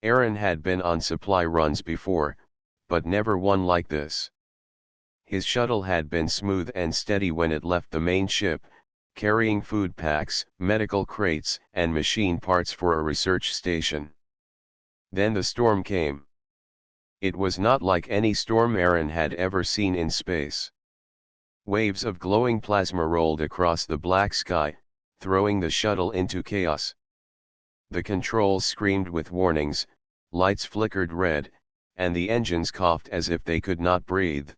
Aaron had been on supply runs before, but never one like this. His shuttle had been smooth and steady when it left the main ship, carrying food packs, medical crates, and machine parts for a research station. Then the storm came. It was not like any storm Aaron had ever seen in space. Waves of glowing plasma rolled across the black sky, throwing the shuttle into chaos. The controls screamed with warnings, lights flickered red, and the engines coughed as if they could not breathe.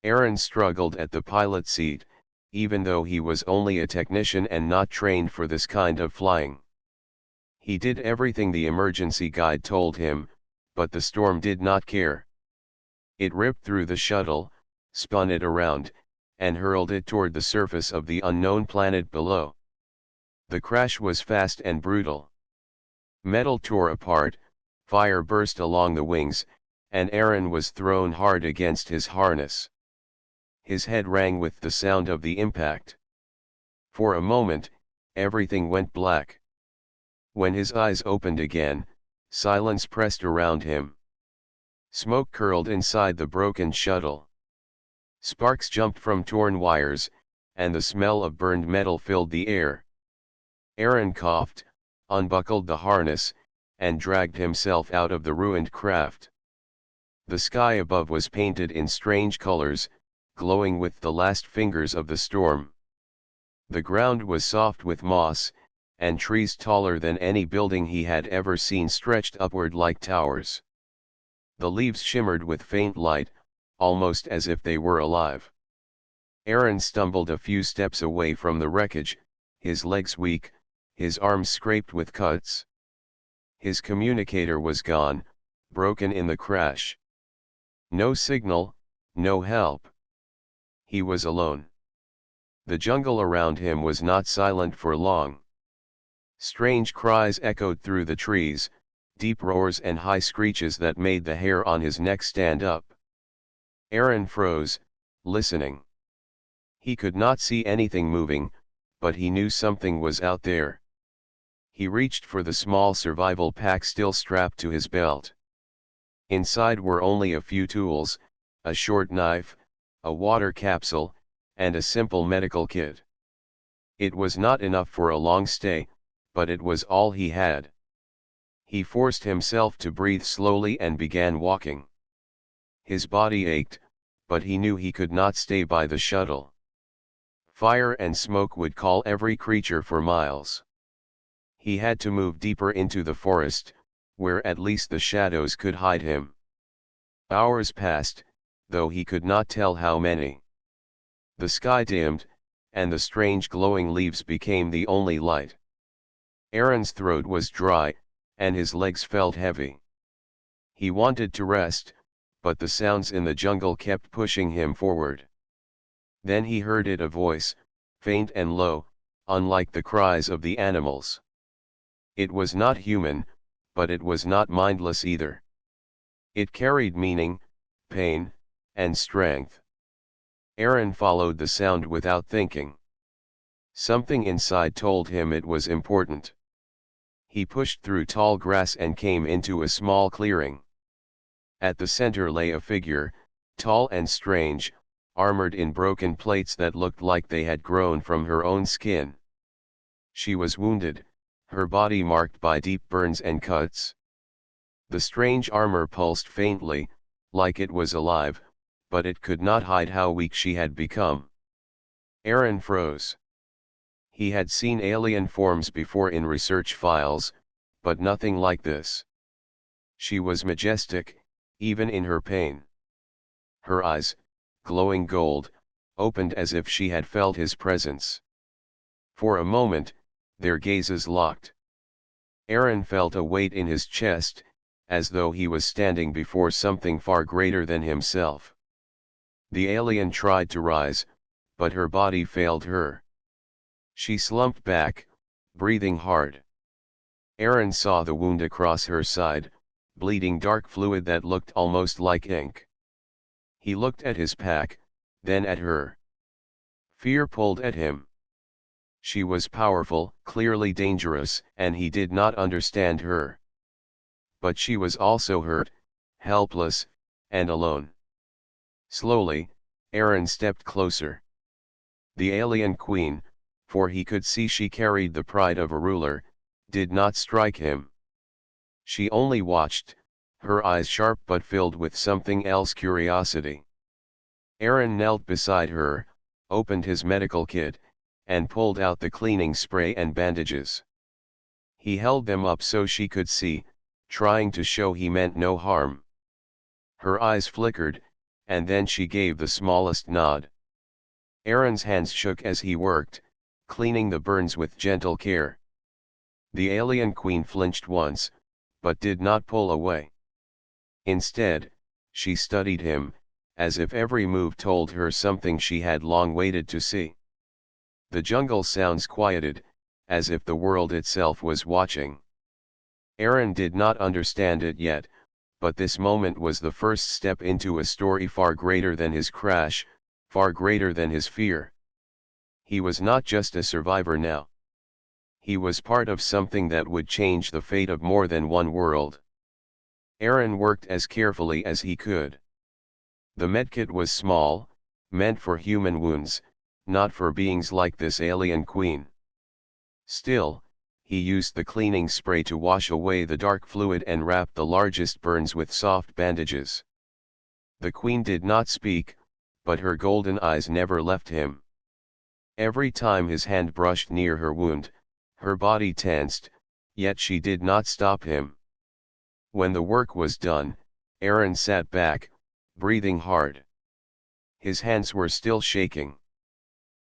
Aaron struggled at the pilot seat, even though he was only a technician and not trained for this kind of flying. He did everything the emergency guide told him, but the storm did not care. It ripped through the shuttle, spun it around, and hurled it toward the surface of the unknown planet below. The crash was fast and brutal. Metal tore apart, fire burst along the wings, and Aaron was thrown hard against his harness. His head rang with the sound of the impact. For a moment, everything went black. When his eyes opened again, silence pressed around him. Smoke curled inside the broken shuttle. Sparks jumped from torn wires, and the smell of burned metal filled the air. Aaron coughed, unbuckled the harness, and dragged himself out of the ruined craft. The sky above was painted in strange colors, glowing with the last fingers of the storm. The ground was soft with moss, and trees taller than any building he had ever seen stretched upward like towers. The leaves shimmered with faint light, almost as if they were alive. Aaron stumbled a few steps away from the wreckage, his legs weak, his arms scraped with cuts. His communicator was gone, broken in the crash. No signal, no help. He was alone. The jungle around him was not silent for long. Strange cries echoed through the trees, deep roars and high screeches that made the hair on his neck stand up. Aaron froze, listening. He could not see anything moving, but he knew something was out there. He reached for the small survival pack still strapped to his belt. Inside were only a few tools, a short knife, a water capsule, and a simple medical kit. It was not enough for a long stay, but it was all he had. He forced himself to breathe slowly and began walking. His body ached, but he knew he could not stay by the shuttle. Fire and smoke would call every creature for miles. He had to move deeper into the forest, where at least the shadows could hide him. Hours passed, though he could not tell how many. The sky dimmed, and the strange glowing leaves became the only light. Aaron's throat was dry, and his legs felt heavy. He wanted to rest, but the sounds in the jungle kept pushing him forward. Then he heard a voice, faint and low, unlike the cries of the animals. It was not human, but it was not mindless either. It carried meaning, pain, and strength. Aaron followed the sound without thinking. Something inside told him it was important. He pushed through tall grass and came into a small clearing. At the center lay a figure, tall and strange, armored in broken plates that looked like they had grown from her own skin. She was wounded, her body marked by deep burns and cuts. The strange armor pulsed faintly, like it was alive, but it could not hide how weak she had become. Aaron froze. He had seen alien forms before in research files, but nothing like this. She was majestic, even in her pain. Her eyes, glowing gold, opened as if she had felt his presence. For a moment, their gazes locked. Aaron felt a weight in his chest, as though he was standing before something far greater than himself. The alien tried to rise, but her body failed her. She slumped back, breathing hard. Aaron saw the wound across her side, bleeding dark fluid that looked almost like ink. He looked at his pack, then at her. Fear pulled at him. She was powerful, clearly dangerous, and he did not understand her. But she was also hurt, helpless, and alone. Slowly, Aaron stepped closer. The alien queen, for he could see she carried the pride of a ruler, did not strike him. She only watched, her eyes sharp but filled with something else, curiosity. Aaron knelt beside her, opened his medical kit, and pulled out the cleaning spray and bandages. He held them up so she could see, trying to show he meant no harm. Her eyes flickered, and then she gave the smallest nod. Aaron's hands shook as he worked, cleaning the burns with gentle care. The alien queen flinched once, but did not pull away. Instead, she studied him, as if every move told her something she had long waited to see. The jungle sounds quieted, as if the world itself was watching. Aaron did not understand it yet, but this moment was the first step into a story far greater than his crash, far greater than his fear. He was not just a survivor now. He was part of something that would change the fate of more than one world. Aaron worked as carefully as he could. The medkit was small, meant for human wounds, not for beings like this alien queen. Still, he used the cleaning spray to wash away the dark fluid and wrap the largest burns with soft bandages. The queen did not speak, but her golden eyes never left him. Every time his hand brushed near her wound, her body tensed, yet she did not stop him. When the work was done, Aaron sat back, breathing hard. His hands were still shaking.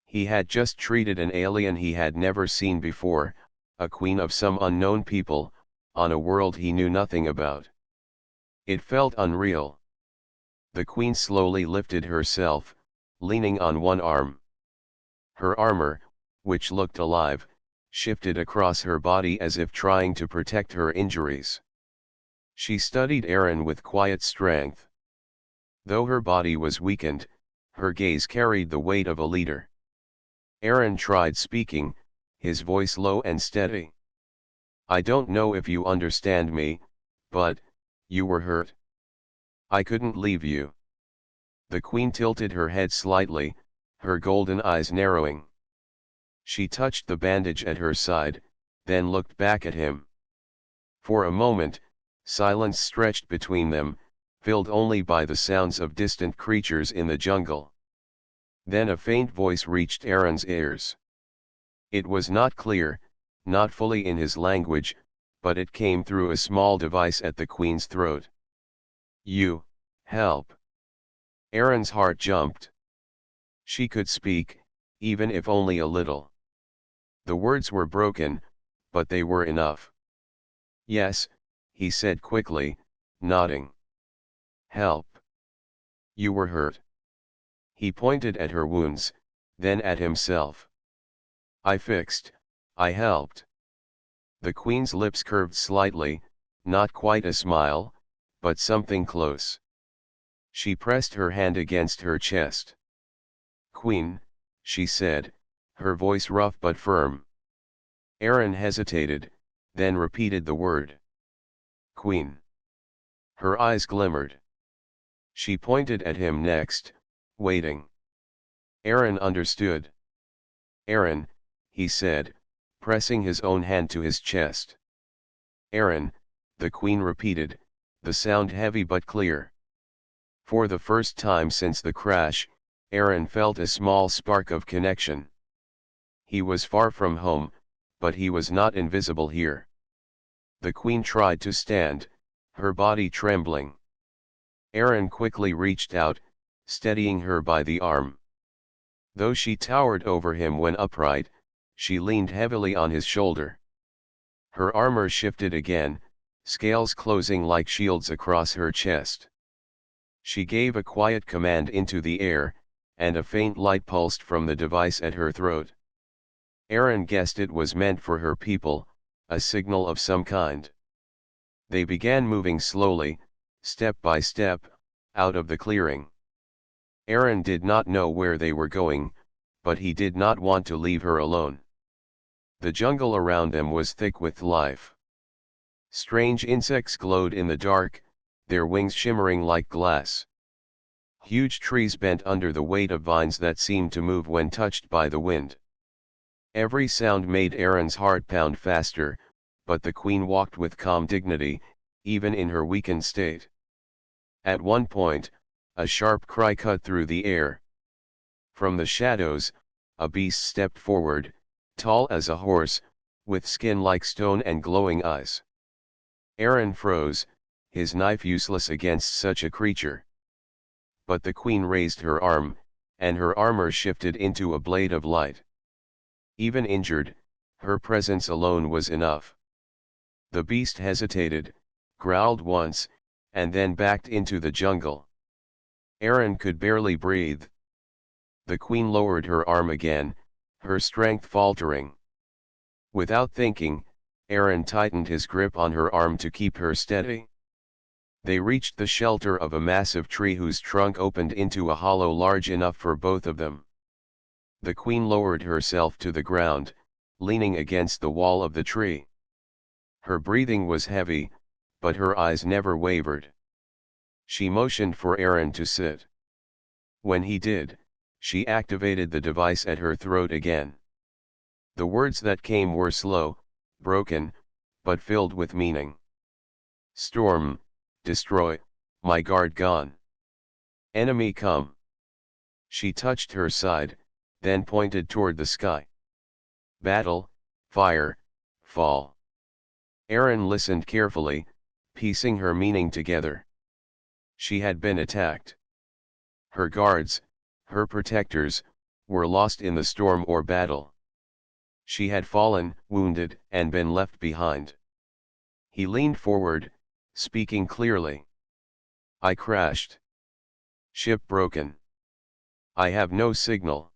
He had just treated an alien he had never seen before, a queen of some unknown people, on a world he knew nothing about. It felt unreal. The queen slowly lifted herself, leaning on one arm. Her armor, which looked alive, shifted across her body as if trying to protect her injuries. She studied Aaron with quiet strength. Though her body was weakened, her gaze carried the weight of a leader. Aaron tried speaking, his voice low and steady. "I don't know if you understand me, but, you were hurt. I couldn't leave you." The queen tilted her head slightly, her golden eyes narrowing. She touched the bandage at her side, then looked back at him. For a moment, silence stretched between them, filled only by the sounds of distant creatures in the jungle. Then a faint voice reached Aaron's ears. It was not clear, not fully in his language, but it came through a small device at the queen's throat. "You, help." Aaron's heart jumped. She could speak, even if only a little. The words were broken, but they were enough. "Yes," he said quickly, nodding. "Help. You were hurt." He pointed at her wounds, then at himself. "I fixed, I helped." The queen's lips curved slightly, not quite a smile, but something close. She pressed her hand against her chest. "Queen," she said, her voice rough but firm. Aaron hesitated, then repeated the word. "Queen." Her eyes glimmered. She pointed at him next, waiting. Aaron understood. "Aaron," he said, pressing his own hand to his chest. "Aaron," the queen repeated, the sound heavy but clear. For the first time since the crash, Aaron felt a small spark of connection. He was far from home, but he was not invisible here. The queen tried to stand, her body trembling. Aaron quickly reached out, steadying her by the arm. Though she towered over him when upright, she leaned heavily on his shoulder. Her armor shifted again, scales closing like shields across her chest. She gave a quiet command into the air, and a faint light pulsed from the device at her throat. Aaron guessed it was meant for her people, a signal of some kind. They began moving slowly, step by step, out of the clearing. Aaron did not know where they were going, but he did not want to leave her alone. The jungle around them was thick with life. Strange insects glowed in the dark, their wings shimmering like glass. Huge trees bent under the weight of vines that seemed to move when touched by the wind. Every sound made Aaron's heart pound faster, but the queen walked with calm dignity, even in her weakened state. At one point, a sharp cry cut through the air. From the shadows, a beast stepped forward, tall as a horse, with skin like stone and glowing eyes. Aaron froze, his knife useless against such a creature. But the queen raised her arm, and her armor shifted into a blade of light. Even injured, her presence alone was enough. The beast hesitated, growled once, and then backed into the jungle. Aaron could barely breathe. The queen lowered her arm again, her strength faltering. Without thinking, Aaron tightened his grip on her arm to keep her steady. They reached the shelter of a massive tree whose trunk opened into a hollow large enough for both of them. The queen lowered herself to the ground, leaning against the wall of the tree. Her breathing was heavy, but her eyes never wavered. She motioned for Aaron to sit. When he did, she activated the device at her throat again. The words that came were slow, broken, but filled with meaning. Storm, destroy, my guard gone. Enemy come. She touched her side, then pointed toward the sky. Battle, fire, fall. Aaron listened carefully, piecing her meaning together. She had been attacked. Her guards, her protectors, were lost in the storm or battle. She had fallen, wounded, and been left behind. He leaned forward, speaking clearly. I crashed. Ship broken. I have no signal.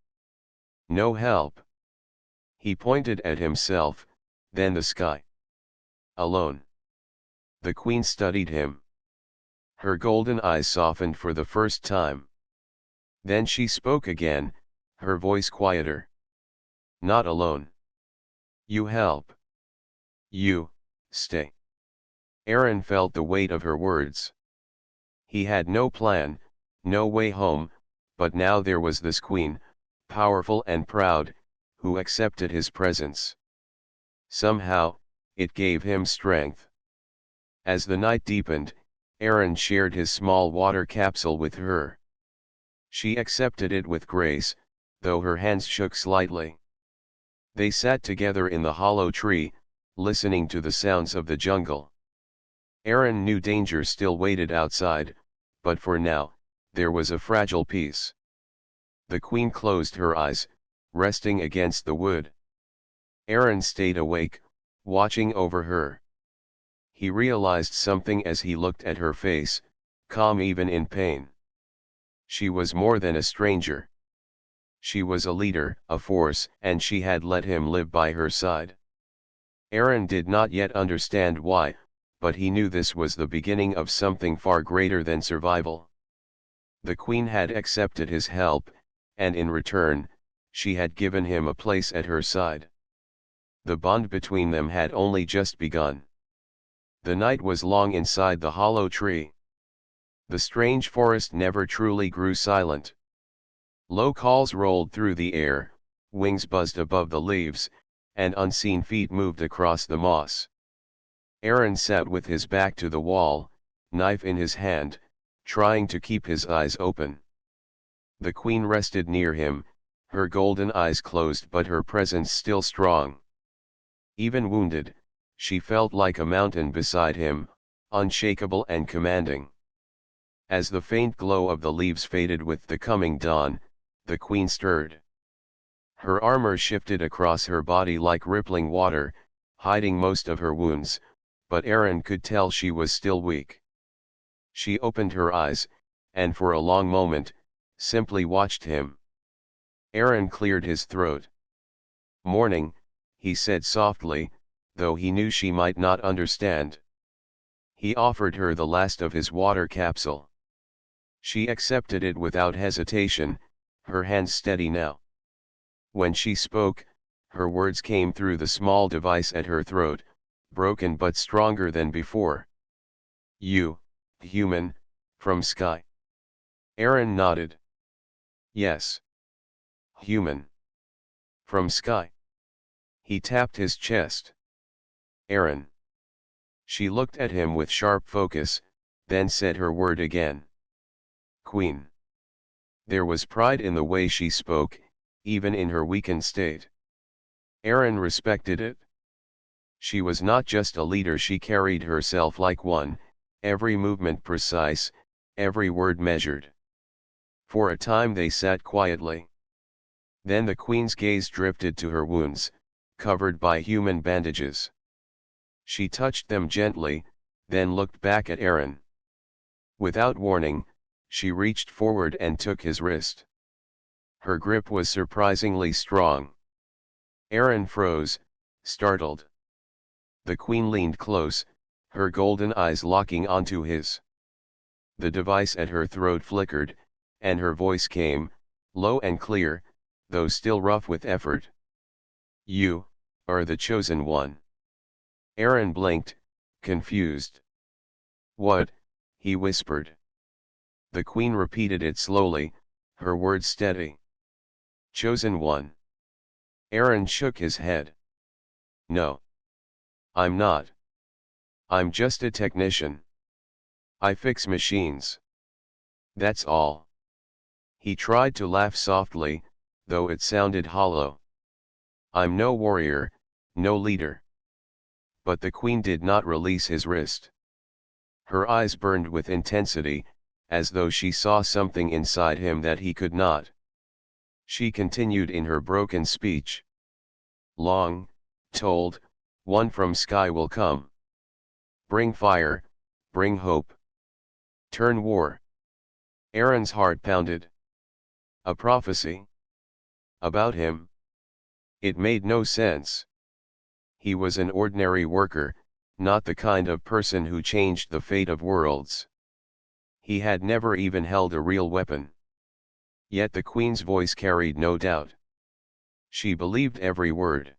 No help. He pointed at himself, then the sky. Alone. The queen studied him. Her golden eyes softened for the first time. Then she spoke again, her voice quieter. Not alone. You help. You, stay. Aaron felt the weight of her words. He had no plan, no way home, but now there was this queen, powerful and proud, who accepted his presence. Somehow, it gave him strength. As the night deepened, Aaron shared his small water capsule with her. She accepted it with grace, though her hands shook slightly. They sat together in the hollow tree, listening to the sounds of the jungle. Aaron knew danger still waited outside, but for now, there was a fragile peace. The queen closed her eyes, resting against the wood. Aaron stayed awake, watching over her. He realized something as he looked at her face, calm even in pain. She was more than a stranger. She was a leader, a force, and she had let him live by her side. Aaron did not yet understand why, but he knew this was the beginning of something far greater than survival. The queen had accepted his help, and in return, she had given him a place at her side. The bond between them had only just begun. The night was long inside the hollow tree. The strange forest never truly grew silent. Low calls rolled through the air, wings buzzed above the leaves, and unseen feet moved across the moss. Aaron sat with his back to the wall, knife in his hand, trying to keep his eyes open. The queen rested near him, her golden eyes closed but her presence still strong. Even wounded, she felt like a mountain beside him, unshakable and commanding. As the faint glow of the leaves faded with the coming dawn, the queen stirred. Her armor shifted across her body like rippling water, hiding most of her wounds, but Aaron could tell she was still weak. She opened her eyes, and for a long moment, simply watched him. Aaron cleared his throat. Morning, he said softly, though he knew she might not understand. He offered her the last of his water capsule. She accepted it without hesitation, her hands steady now. When she spoke, her words came through the small device at her throat, broken but stronger than before. You, human, from Sky? Aaron nodded. Yes. Human. From Sky. He tapped his chest. Aaron. She looked at him with sharp focus, then said her word again. Queen. There was pride in the way she spoke, even in her weakened state. Aaron respected it. She was not just a leader, she carried herself like one, every movement precise, every word measured. For a time they sat quietly. Then the queen's gaze drifted to her wounds, covered by human bandages. She touched them gently, then looked back at Aaron. Without warning, she reached forward and took his wrist. Her grip was surprisingly strong. Aaron froze, startled. The queen leaned close, her golden eyes locking onto his. The device at her throat flickered, and her voice came, low and clear, though still rough with effort. You are the chosen one. Aaron blinked, confused. What? He whispered. The queen repeated it slowly, her words steady. Chosen one. Aaron shook his head. No. I'm not. I'm just a technician. I fix machines. That's all. He tried to laugh softly, though it sounded hollow. I'm no warrior, no leader. But the queen did not release his wrist. Her eyes burned with intensity, as though she saw something inside him that he could not. She continued in her broken speech. Long, told, one from Sky will come. Bring fire, bring hope. Turn war. Aaron's heart pounded. A prophecy? About him? It made no sense. He was an ordinary worker, not the kind of person who changed the fate of worlds. He had never even held a real weapon. Yet the queen's voice carried no doubt. She believed every word.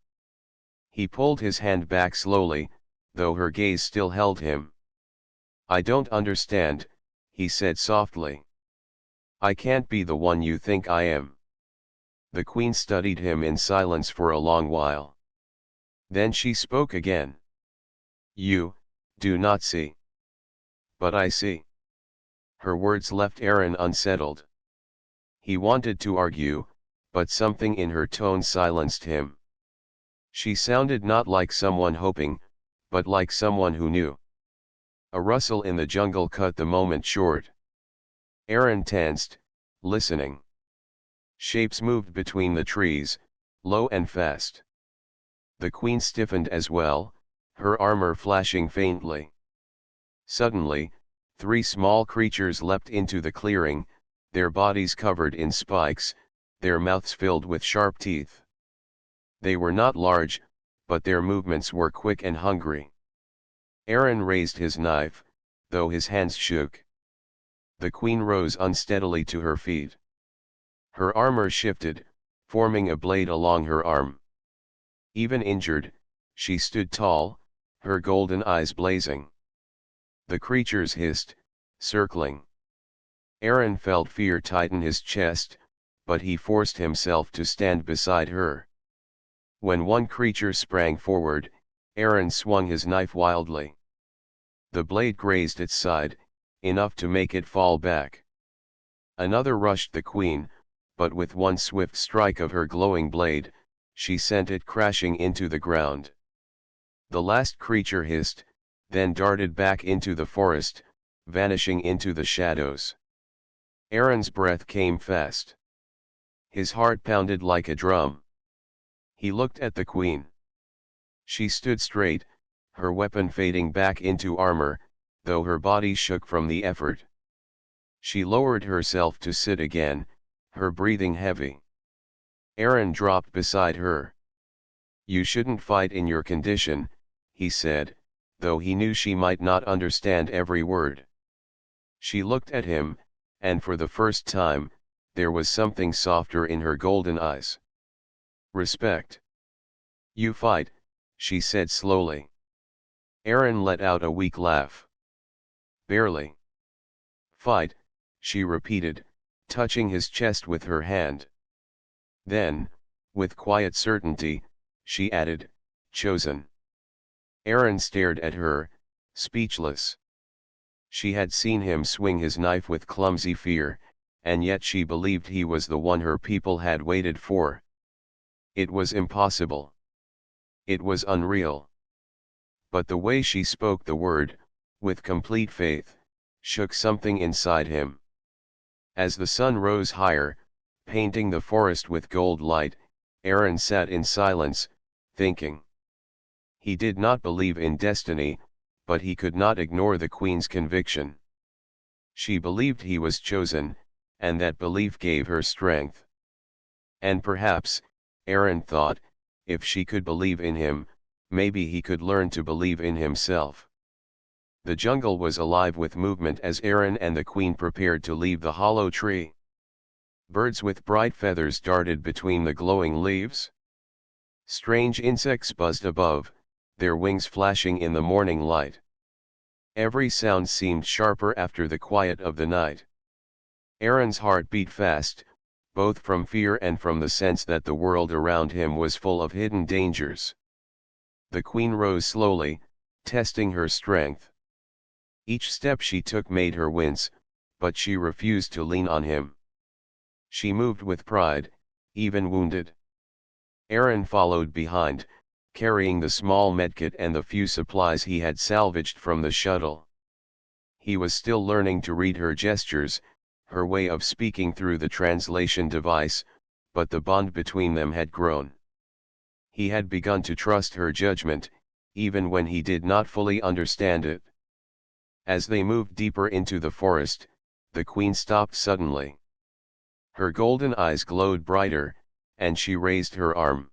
He pulled his hand back slowly, though her gaze still held him. I don't understand, he said softly. I can't be the one you think I am. The queen studied him in silence for a long while. Then she spoke again. You do not see. But I see. Her words left Aaron unsettled. He wanted to argue, but something in her tone silenced him. She sounded not like someone hoping, but like someone who knew. A rustle in the jungle cut the moment short. Aaron tensed, listening. Shapes moved between the trees, low and fast. The queen stiffened as well, her armor flashing faintly. Suddenly, 3 small creatures leapt into the clearing, their bodies covered in spikes, their mouths filled with sharp teeth. They were not large, but their movements were quick and hungry. Aaron raised his knife, though his hands shook. The queen rose unsteadily to her feet. Her armor shifted, forming a blade along her arm. Even injured, she stood tall, her golden eyes blazing. The creatures hissed, circling. Aaron felt fear tighten his chest, but he forced himself to stand beside her. When one creature sprang forward, Aaron swung his knife wildly. The blade grazed its side, enough to make it fall back. Another rushed the queen, but with one swift strike of her glowing blade, she sent it crashing into the ground. The last creature hissed, then darted back into the forest, vanishing into the shadows. Aaron's breath came fast. His heart pounded like a drum. He looked at the queen. She stood straight, her weapon fading back into armor, though her body shook from the effort. She lowered herself to sit again, her breathing heavy. Aaron dropped beside her. You shouldn't fight in your condition, he said, though he knew she might not understand every word. She looked at him, and for the first time, there was something softer in her golden eyes. Respect. You fight, she said slowly. Aaron let out a weak laugh. Barely. Fight, she repeated, touching his chest with her hand. Then, with quiet certainty, she added, chosen. Aaron stared at her, speechless. She had seen him swing his knife with clumsy fear, and yet she believed he was the one her people had waited for. It was impossible. It was unreal. But the way she spoke the word, with complete faith, shook something inside him. As the sun rose higher, painting the forest with gold light, Aaron sat in silence, thinking. He did not believe in destiny, but he could not ignore the queen's conviction. She believed he was chosen, and that belief gave her strength. And perhaps, Aaron thought, if she could believe in him, maybe he could learn to believe in himself. The jungle was alive with movement as Aaron and the queen prepared to leave the hollow tree. Birds with bright feathers darted between the glowing leaves. Strange insects buzzed above, their wings flashing in the morning light. Every sound seemed sharper after the quiet of the night. Aaron's heart beat fast, both from fear and from the sense that the world around him was full of hidden dangers. The queen rose slowly, testing her strength. Each step she took made her wince, but she refused to lean on him. She moved with pride, even wounded. Aaron followed behind, carrying the small medkit and the few supplies he had salvaged from the shuttle. He was still learning to read her gestures, her way of speaking through the translation device, but the bond between them had grown. He had begun to trust her judgment, even when he did not fully understand it. As they moved deeper into the forest, the queen stopped suddenly. Her golden eyes glowed brighter, and she raised her arm.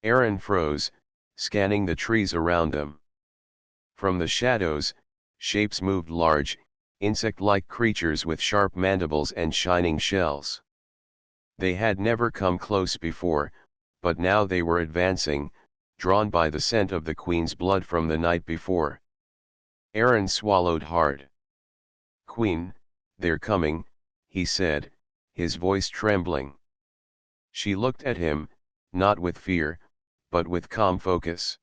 Aaron froze, scanning the trees around them. From the shadows, shapes moved large, insect-like creatures with sharp mandibles and shining shells. They had never come close before, but now they were advancing, drawn by the scent of the queen's blood from the night before. Aaron swallowed hard. "Queen, they're coming," he said, his voice trembling. She looked at him, not with fear, but with calm focus.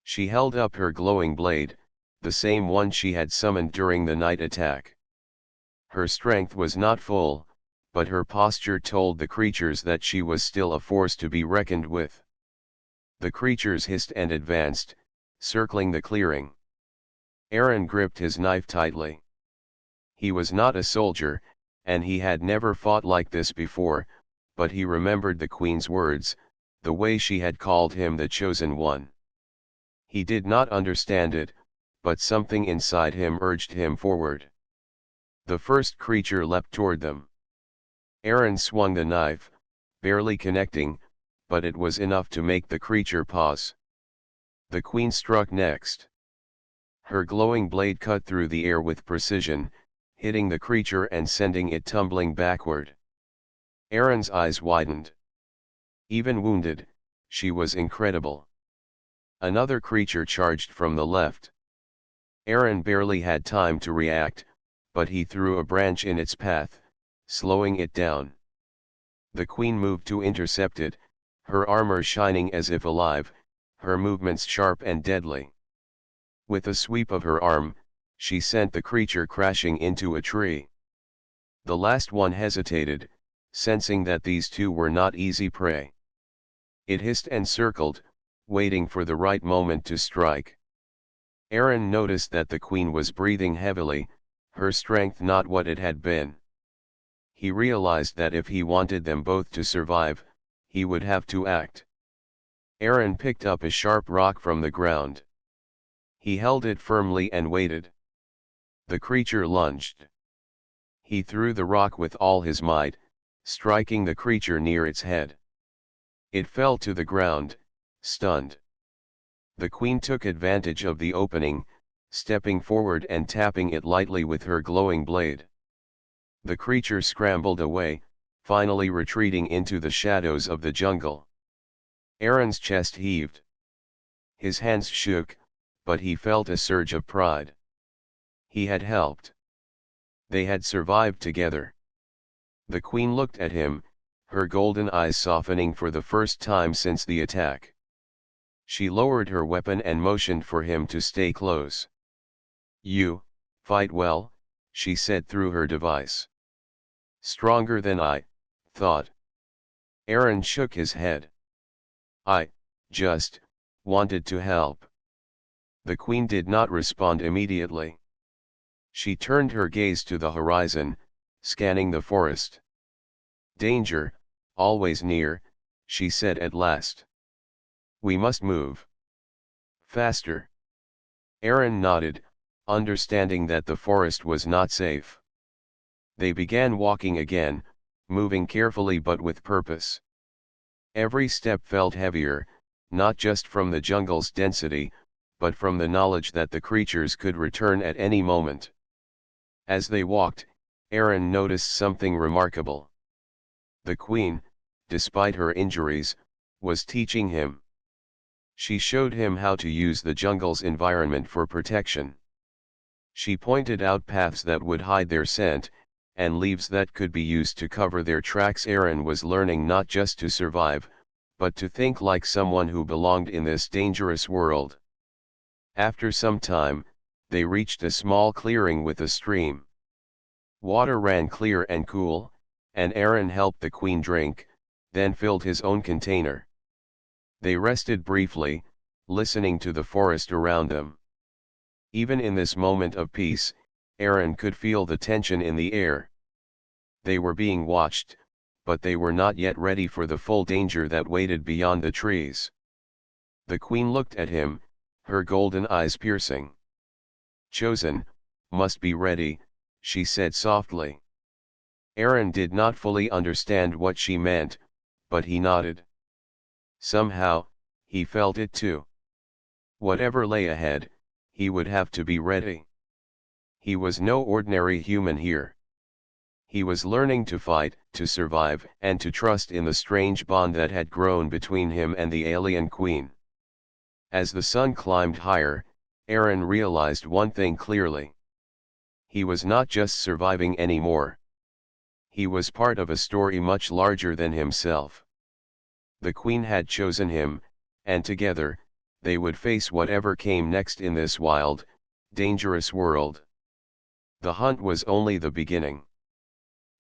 She held up her glowing blade, the same one she had summoned during the night attack. Her strength was not full, but her posture told the creatures that she was still a force to be reckoned with. The creatures hissed and advanced, circling the clearing. Aaron gripped his knife tightly. He was not a soldier, and he had never fought like this before, but he remembered the queen's words, the way she had called him the chosen one. He did not understand it, but something inside him urged him forward. The first creature leapt toward them. Aaron swung the knife, barely connecting, but it was enough to make the creature pause. The queen struck next. Her glowing blade cut through the air with precision, hitting the creature and sending it tumbling backward. Aaron's eyes widened. Even wounded, she was incredible. Another creature charged from the left. Aaron barely had time to react, but he threw a branch in its path, slowing it down. The queen moved to intercept it, her armor shining as if alive, her movements sharp and deadly. With a sweep of her arm, she sent the creature crashing into a tree. The last one hesitated, sensing that these two were not easy prey. It hissed and circled, waiting for the right moment to strike. Aaron noticed that the queen was breathing heavily, her strength not what it had been. He realized that if he wanted them both to survive, he would have to act. Aaron picked up a sharp rock from the ground. He held it firmly and waited. The creature lunged. He threw the rock with all his might, striking the creature near its head. It fell to the ground, stunned. The queen took advantage of the opening, stepping forward and tapping it lightly with her glowing blade. The creature scrambled away, finally retreating into the shadows of the jungle. Aaron's chest heaved. His hands shook, but he felt a surge of pride. He had helped. They had survived together. The queen looked at him, her golden eyes softening for the first time since the attack. She lowered her weapon and motioned for him to stay close. "You fight well," she said through her device. "Stronger than I thought." Aaron shook his head. "I just wanted to help." The queen did not respond immediately. She turned her gaze to the horizon, scanning the forest. "Danger, always near," she said at last. "We must move. Faster." Aaron nodded, understanding that the forest was not safe. They began walking again, moving carefully but with purpose. Every step felt heavier, not just from the jungle's density, but from the knowledge that the creatures could return at any moment. As they walked, Aaron noticed something remarkable. The queen, despite her injuries, was teaching him. She showed him how to use the jungle's environment for protection. She pointed out paths that would hide their scent, and leaves that could be used to cover their tracks. Aaron was learning not just to survive, but to think like someone who belonged in this dangerous world. After some time, they reached a small clearing with a stream. Water ran clear and cool, and Aaron helped the queen drink, then filled his own container. They rested briefly, listening to the forest around them. Even in this moment of peace, Aaron could feel the tension in the air. They were being watched, but they were not yet ready for the full danger that waited beyond the trees. The queen looked at him, her golden eyes piercing. "Chosen, must be ready," she said softly. Aaron did not fully understand what she meant, but he nodded. Somehow, he felt it too. Whatever lay ahead, he would have to be ready. He was no ordinary human here. He was learning to fight, to survive, and to trust in the strange bond that had grown between him and the alien queen. As the sun climbed higher, Aaron realized one thing clearly. He was not just surviving anymore. He was part of a story much larger than himself. The queen had chosen him, and together, they would face whatever came next in this wild, dangerous world. The hunt was only the beginning.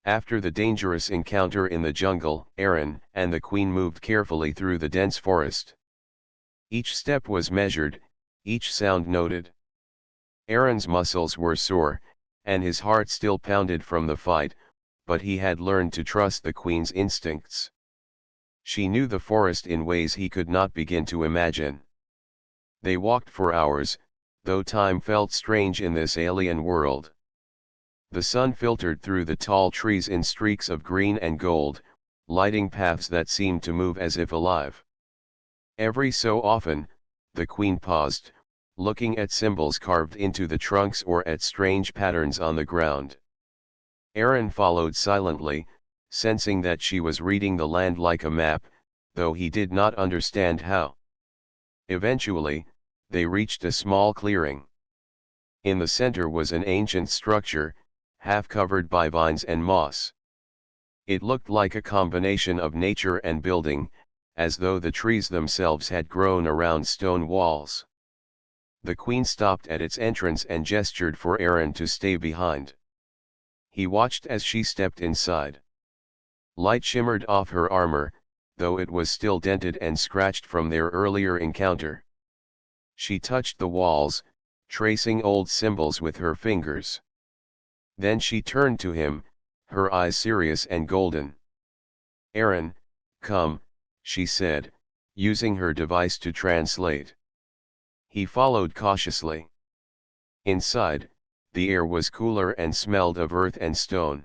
After the dangerous encounter in the jungle, Aaron and the queen moved carefully through the dense forest. Each step was measured, each sound noted. Aaron's muscles were sore, and his heart still pounded from the fight, but he had learned to trust the queen's instincts. She knew the forest in ways he could not begin to imagine. They walked for hours, though time felt strange in this alien world. The sun filtered through the tall trees in streaks of green and gold, lighting paths that seemed to move as if alive. Every so often, the queen paused, looking at symbols carved into the trunks or at strange patterns on the ground. Aaron followed silently, sensing that she was reading the land like a map, though he did not understand how. Eventually, they reached a small clearing. In the center was an ancient structure, half covered by vines and moss. It looked like a combination of nature and building, as though the trees themselves had grown around stone walls. The queen stopped at its entrance and gestured for Aaron to stay behind. He watched as she stepped inside. Light shimmered off her armor, though it was still dented and scratched from their earlier encounter. She touched the walls, tracing old symbols with her fingers. Then she turned to him, her eyes serious and golden. "Aaron, come," she said, using her device to translate. He followed cautiously. Inside, the air was cooler and smelled of earth and stone.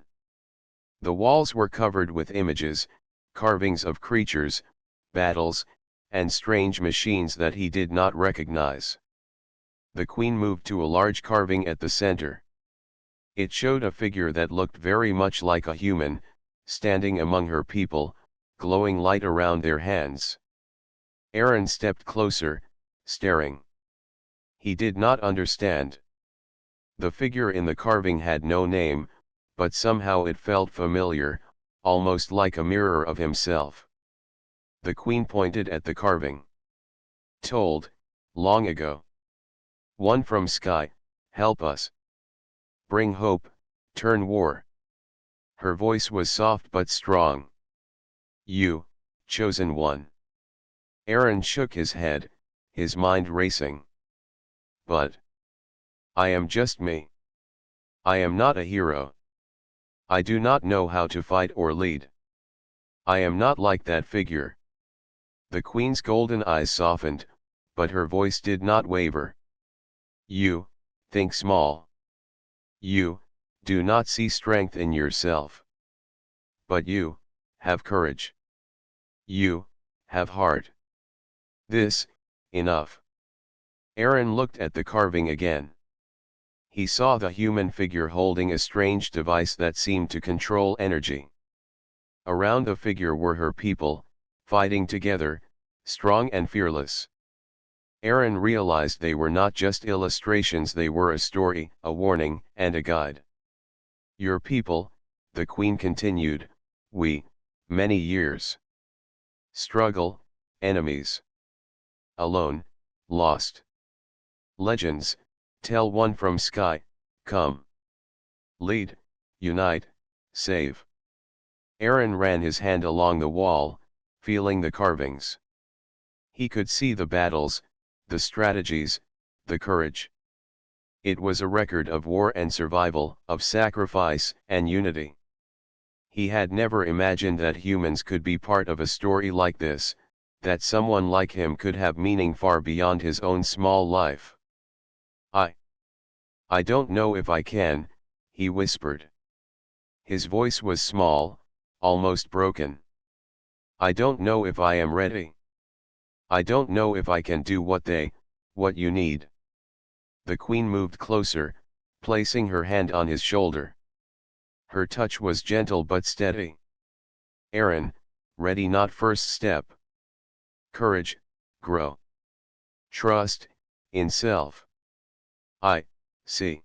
The walls were covered with images, carvings of creatures, battles, and strange machines that he did not recognize. The queen moved to a large carving at the center. It showed a figure that looked very much like a human, standing among her people, glowing light around their hands. Aaron stepped closer, staring. He did not understand. The figure in the carving had no name, but somehow it felt familiar, almost like a mirror of himself. The queen pointed at the carving. Told, long ago. One from sky, help us. Bring hope, turn war. Her voice was soft but strong. You, chosen one. Aaron shook his head, his mind racing. But I am just me. I am not a hero. I do not know how to fight or lead. I am not like that figure. The queen's golden eyes softened, but her voice did not waver. You think small. You do not see strength in yourself. But you have courage. You have heart. This, enough. Aaron looked at the carving again. He saw the human figure holding a strange device that seemed to control energy. Around the figure were her people, fighting together, strong and fearless. Aaron realized they were not just illustrations, they were a story, a warning, and a guide. Your people, the queen continued, many years. Struggle, enemies. Alone, lost. Legends, tell one from sky, come. Lead, unite, save. Aaron ran his hand along the wall, feeling the carvings. He could see the battles, the strategies, the courage. It was a record of war and survival, of sacrifice and unity. He had never imagined that humans could be part of a story like this, that someone like him could have meaning far beyond his own small life. I don't know if I can, he whispered. His voice was small, almost broken. I don't know if I am ready. I don't know if I can do what you need. The queen moved closer, placing her hand on his shoulder. Her touch was gentle but steady. Aaron, ready, not first step. Courage, grow. Trust, in self. I see.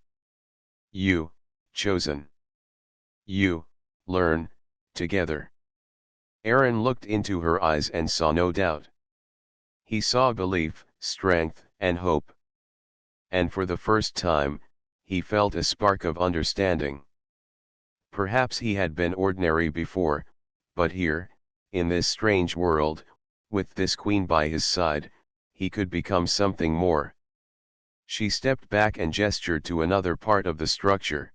You, chosen. You, learn, together. Aaron looked into her eyes and saw no doubt. He saw belief, strength, and hope. And for the first time, he felt a spark of understanding. Perhaps he had been ordinary before, but here, in this strange world, with this queen by his side, he could become something more. She stepped back and gestured to another part of the structure.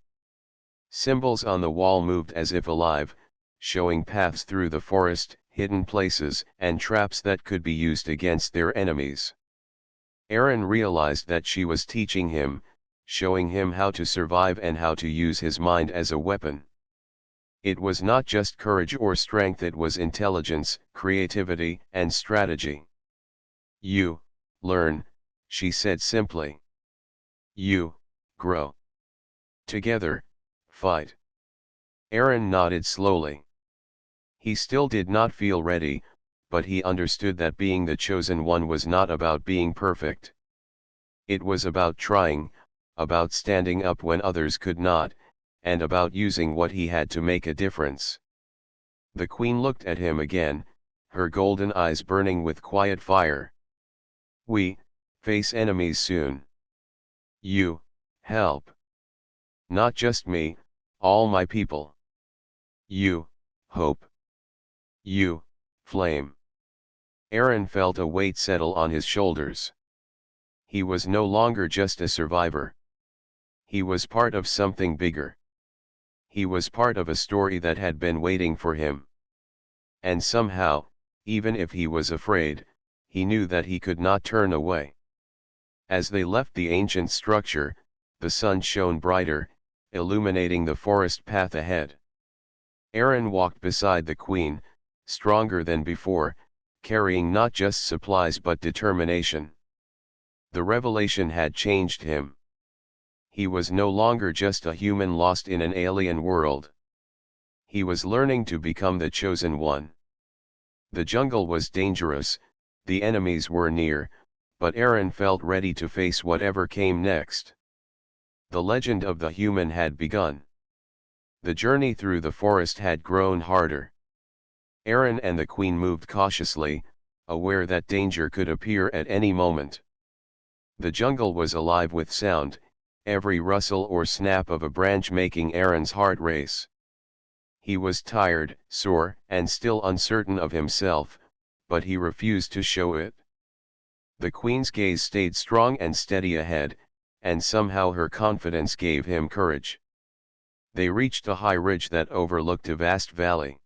Symbols on the wall moved as if alive, showing paths through the forest, hidden places, and traps that could be used against their enemies. Aaron realized that she was teaching him, showing him how to survive and how to use his mind as a weapon. It was not just courage or strength, it was intelligence, creativity, and strategy. You, learn, she said simply. You, grow. Together, fight. Aaron nodded slowly. He still did not feel ready, but he understood that being the chosen one was not about being perfect. It was about trying, about standing up when others could not, and about using what he had to make a difference. The queen looked at him again, her golden eyes burning with quiet fire. We face enemies soon. You help. Not just me, all my people. You hope. You flame. Aaron felt a weight settle on his shoulders. He was no longer just a survivor. He was part of something bigger. He was part of a story that had been waiting for him. And somehow, even if he was afraid, he knew that he could not turn away. As they left the ancient structure, the sun shone brighter, illuminating the forest path ahead. Aaron walked beside the queen, stronger than before, carrying not just supplies but determination. The revelation had changed him. He was no longer just a human lost in an alien world. He was learning to become the chosen one. The jungle was dangerous, the enemies were near, but Aaron felt ready to face whatever came next. The legend of the human had begun. The journey through the forest had grown harder. Aaron and the queen moved cautiously, aware that danger could appear at any moment. The jungle was alive with sound, every rustle or snap of a branch making Aaron's heart race. He was tired, sore, and still uncertain of himself, but he refused to show it. The queen's gaze stayed strong and steady ahead, and somehow her confidence gave him courage. They reached a high ridge that overlooked a vast valley.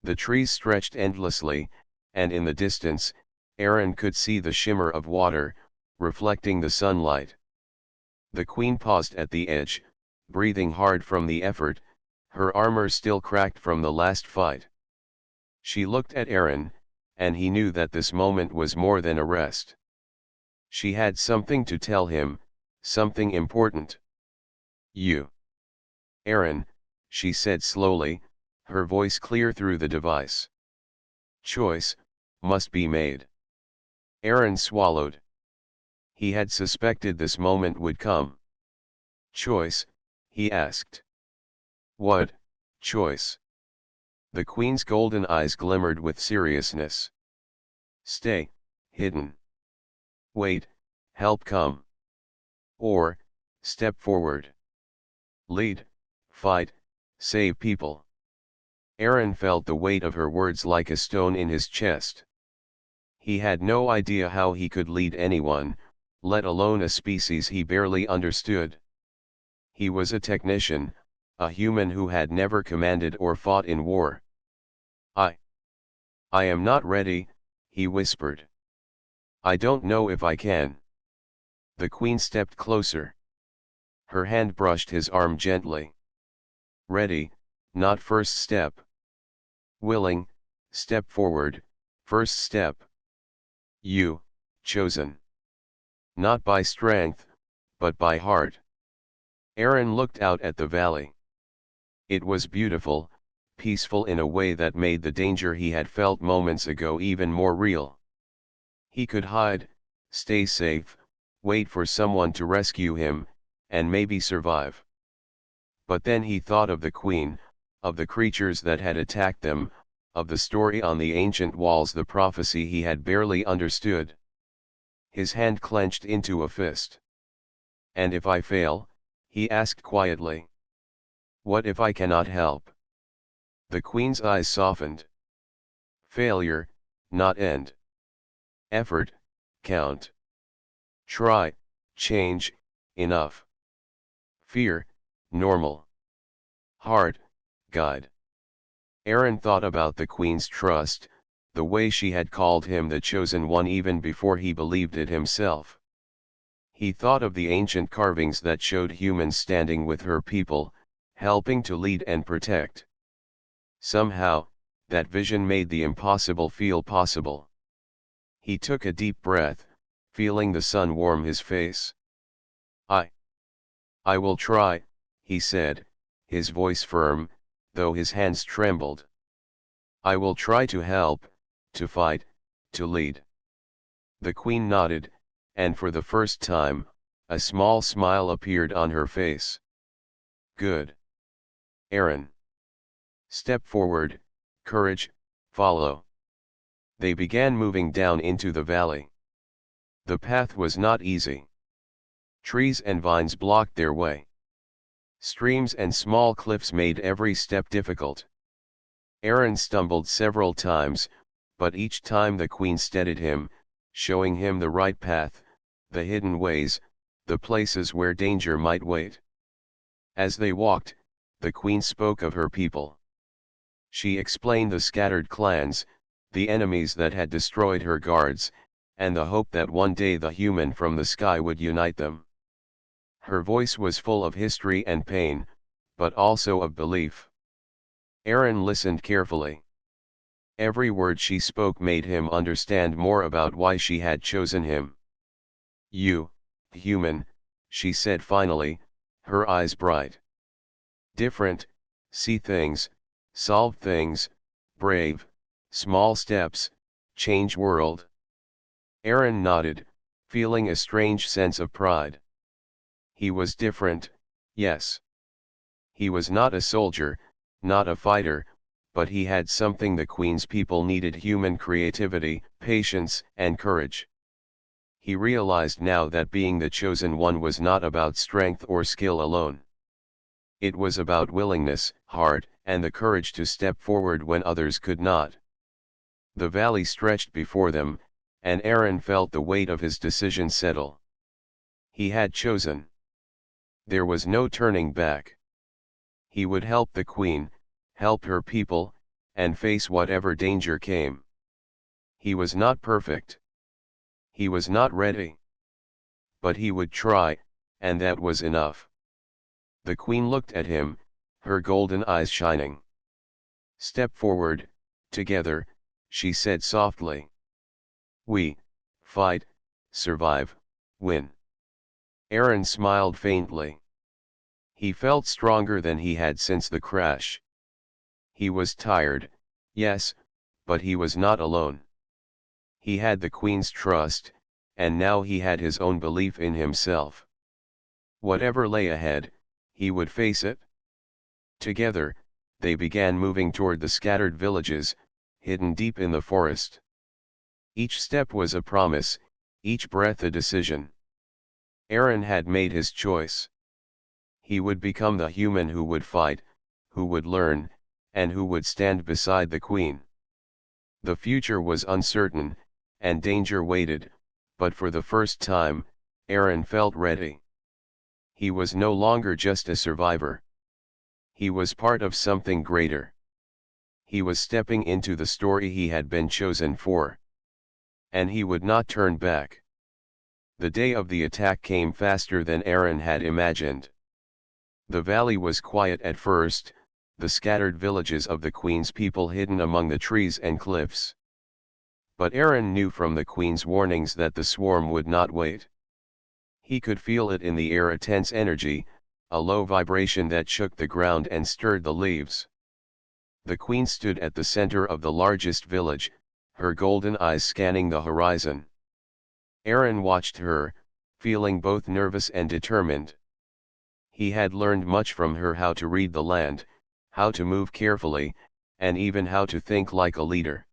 The trees stretched endlessly, and in the distance, Aaron could see the shimmer of water, reflecting the sunlight. The queen paused at the edge, breathing hard from the effort, her armor still cracked from the last fight. She looked at Aaron, and he knew that this moment was more than a rest. She had something to tell him, something important. "You." "Aaron," she said slowly, her voice clear through the device. "Choice must be made." Aaron swallowed. He had suspected this moment would come. "Choice?" he asked. "What choice?" The queen's golden eyes glimmered with seriousness. "Stay hidden. Wait, help come. Or, step forward. Lead, fight, save people." Aaron felt the weight of her words like a stone in his chest. He had no idea how he could lead anyone, let alone a species he barely understood. He was a technician, a human who had never commanded or fought in war. I am not ready," he whispered. "I don't know if I can." The queen stepped closer. Her hand brushed his arm gently. "Ready, not first step. Willing, step forward, first step. You, chosen. Not by strength, but by heart." Aaron looked out at the valley. It was beautiful, peaceful in a way that made the danger he had felt moments ago even more real. He could hide, stay safe, wait for someone to rescue him, and maybe survive. But then he thought of the queen, of the creatures that had attacked them, of the story on the ancient walls, the prophecy he had barely understood. His hand clenched into a fist. "And if I fail?" he asked quietly. "What if I cannot help?" The queen's eyes softened. "Failure, not end. Effort, count. Try, change, enough. Fear, normal. Heart, guide." Aaron thought about the queen's trust, the way she had called him the chosen one even before he believed it himself. He thought of the ancient carvings that showed humans standing with her people, helping to lead and protect. Somehow, that vision made the impossible feel possible. He took a deep breath, feeling the sun warm his face. I will try," he said, his voice firm, though his hands trembled. "I will try to help, to fight, to lead." The queen nodded, and for the first time, a small smile appeared on her face. "Good. Aaron. Step forward, courage, follow." They began moving down into the valley. The path was not easy. Trees and vines blocked their way. Streams and small cliffs made every step difficult. Aaron stumbled several times, but each time the queen steadied him, showing him the right path, the hidden ways, the places where danger might wait. As they walked, the queen spoke of her people. She explained the scattered clans, the enemies that had destroyed her guards, and the hope that one day the human from the sky would unite them. Her voice was full of history and pain, but also of belief. Aaron listened carefully. Every word she spoke made him understand more about why she had chosen him. "You, human," she said finally, her eyes bright. "Different, see things, solve things, brave, small steps, change world." Aaron nodded, feeling a strange sense of pride. He was different, yes. He was not a soldier, not a fighter, but he had something the Queen's people needed: human creativity, patience, and courage. He realized now that being the chosen one was not about strength or skill alone. It was about willingness, heart, and the courage to step forward when others could not. The valley stretched before them, and Aaron felt the weight of his decision settle. He had chosen. There was no turning back. He would help the Queen, help her people, and face whatever danger came. He was not perfect. He was not ready. But he would try, and that was enough. The Queen looked at him, her golden eyes shining. "Step forward, together," she said softly. "We fight, survive, win." Aaron smiled faintly. He felt stronger than he had since the crash. He was tired, yes, but he was not alone. He had the Queen's trust, and now he had his own belief in himself. Whatever lay ahead, he would face it. Together, they began moving toward the scattered villages, hidden deep in the forest. Each step was a promise, each breath a decision. Aaron had made his choice. He would become the human who would fight, who would learn, and who would stand beside the Queen. The future was uncertain, and danger waited, but for the first time, Aaron felt ready. He was no longer just a survivor. He was part of something greater. He was stepping into the story he had been chosen for. And he would not turn back. The day of the attack came faster than Aaron had imagined. The valley was quiet at first, the scattered villages of the Queen's people hidden among the trees and cliffs. But Aaron knew from the Queen's warnings that the swarm would not wait. He could feel it in the air: a tense energy, a low vibration that shook the ground and stirred the leaves. The Queen stood at the center of the largest village, her golden eyes scanning the horizon. Aaron watched her, feeling both nervous and determined. He had learned much from her: how to read the land, how to move carefully, and even how to think like a leader.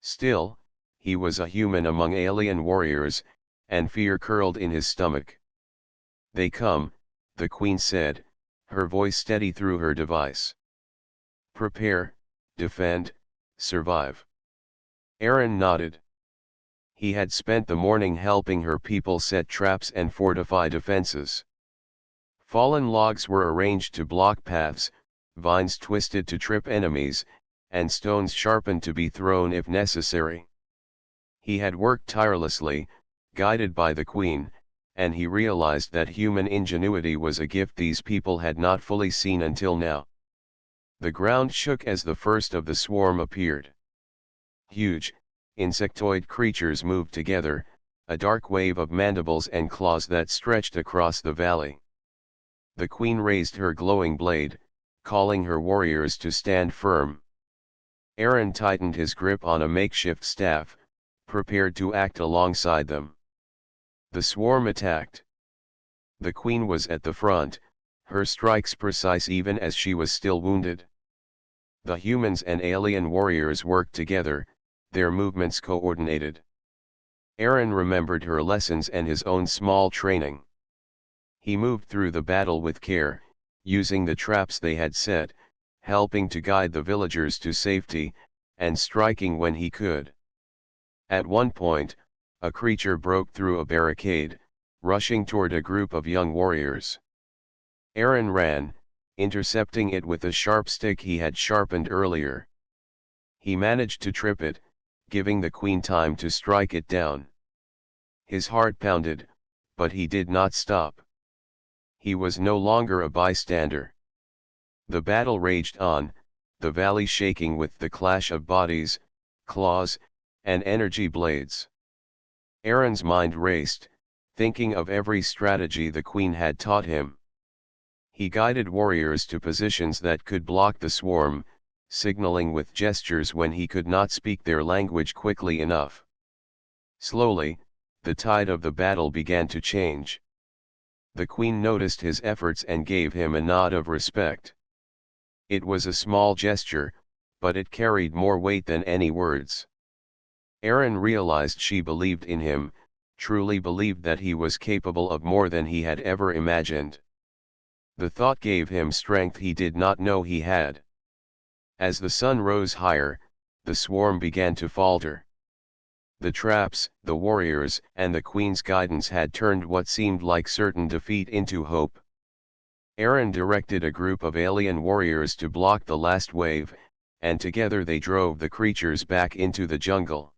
Still, he was a human among alien warriors, and fear curled in his stomach. "They come," the Queen said, her voice steady through her device. "Prepare, defend, survive." Aaron nodded. He had spent the morning helping her people set traps and fortify defenses. Fallen logs were arranged to block paths, vines twisted to trip enemies, and stones sharpened to be thrown if necessary. He had worked tirelessly, guided by the Queen, and he realized that human ingenuity was a gift these people had not fully seen until now. The ground shook as the first of the swarm appeared. Huge, insectoid creatures moved together, a dark wave of mandibles and claws that stretched across the valley. The Queen raised her glowing blade, calling her warriors to stand firm. Aaron tightened his grip on a makeshift staff, prepared to act alongside them. The swarm attacked. The Queen was at the front, her strikes precise even as she was still wounded. The humans and alien warriors worked together, their movements coordinated. Aaron remembered her lessons and his own small training. He moved through the battle with care, using the traps they had set, helping to guide the villagers to safety, and striking when he could. At one point, a creature broke through a barricade, rushing toward a group of young warriors. Aaron ran, intercepting it with a sharp stick he had sharpened earlier. He managed to trip it, giving the Queen time to strike it down. His heart pounded, but he did not stop. He was no longer a bystander. The battle raged on, the valley shaking with the clash of bodies, claws, and energy blades. Aaron's mind raced, thinking of every strategy the Queen had taught him. He guided warriors to positions that could block the swarm, signaling with gestures when he could not speak their language quickly enough. Slowly, the tide of the battle began to change. The queen noticed his efforts and gave him a nod of respect. It was a small gesture, but it carried more weight than any words. Aaron realized she believed in him, truly believed that he was capable of more than he had ever imagined. The thought gave him strength he did not know he had. As the sun rose higher, the swarm began to falter. The traps, the warriors, and the queen's guidance had turned what seemed like certain defeat into hope. Aaron directed a group of alien warriors to block the last wave, and together they drove the creatures back into the jungle.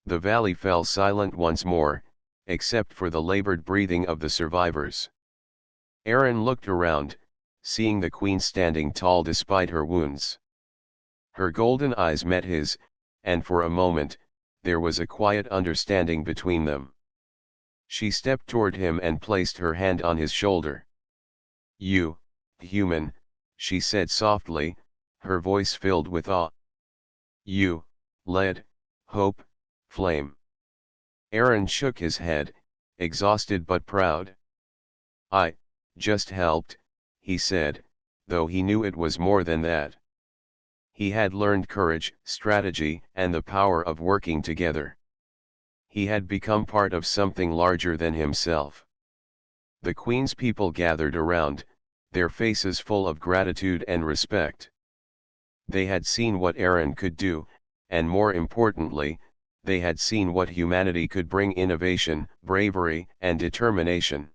The valley fell silent once more, except for the labored breathing of the survivors. Aaron looked around, seeing the queen standing tall despite her wounds. Her golden eyes met his, and for a moment, there was a quiet understanding between them. She stepped toward him and placed her hand on his shoulder. "You, human," she said softly, her voice filled with awe. "You, lead, hope, flame." Aaron shook his head, exhausted but proud. "I just helped," he said, though he knew it was more than that. He had learned courage, strategy, and the power of working together. He had become part of something larger than himself. The queen's people gathered around, their faces full of gratitude and respect. They had seen what Aaron could do, and more importantly, they had seen what humanity could bring: innovation, bravery, and determination.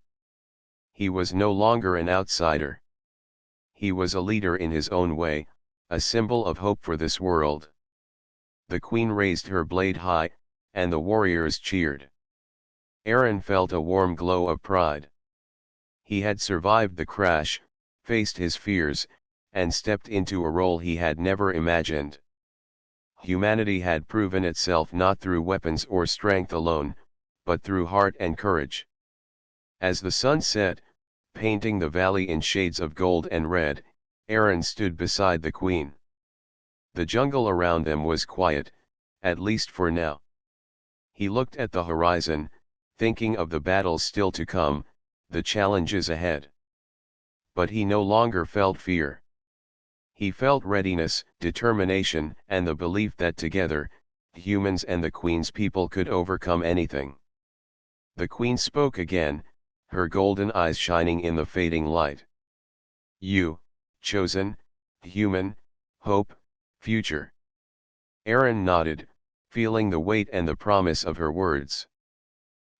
He was no longer an outsider. He was a leader in his own way, a symbol of hope for this world. The queen raised her blade high, and the warriors cheered. Aaron felt a warm glow of pride. He had survived the crash, faced his fears, and stepped into a role he had never imagined. Humanity had proven itself not through weapons or strength alone, but through heart and courage. As the sun set, painting the valley in shades of gold and red, Aaron stood beside the queen. The jungle around them was quiet, at least for now. He looked at the horizon, thinking of the battles still to come, the challenges ahead. But he no longer felt fear. He felt readiness, determination, and the belief that together, humans and the queen's people could overcome anything. The queen spoke again, her golden eyes shining in the fading light. "You, chosen, human, hope, future." Aaron nodded, feeling the weight and the promise of her words.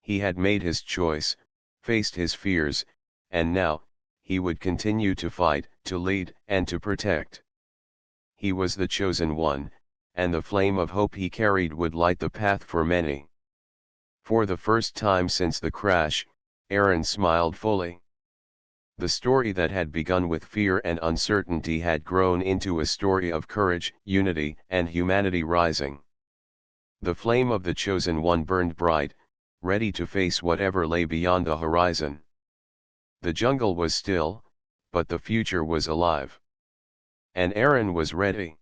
He had made his choice, faced his fears, and now, he would continue to fight, to lead, and to protect. He was the chosen one, and the flame of hope he carried would light the path for many. For the first time since the crash, Aaron smiled fully. The story that had begun with fear and uncertainty had grown into a story of courage, unity, and humanity rising. The flame of the chosen one burned bright, ready to face whatever lay beyond the horizon. The jungle was still, but the future was alive. And Aaron was ready.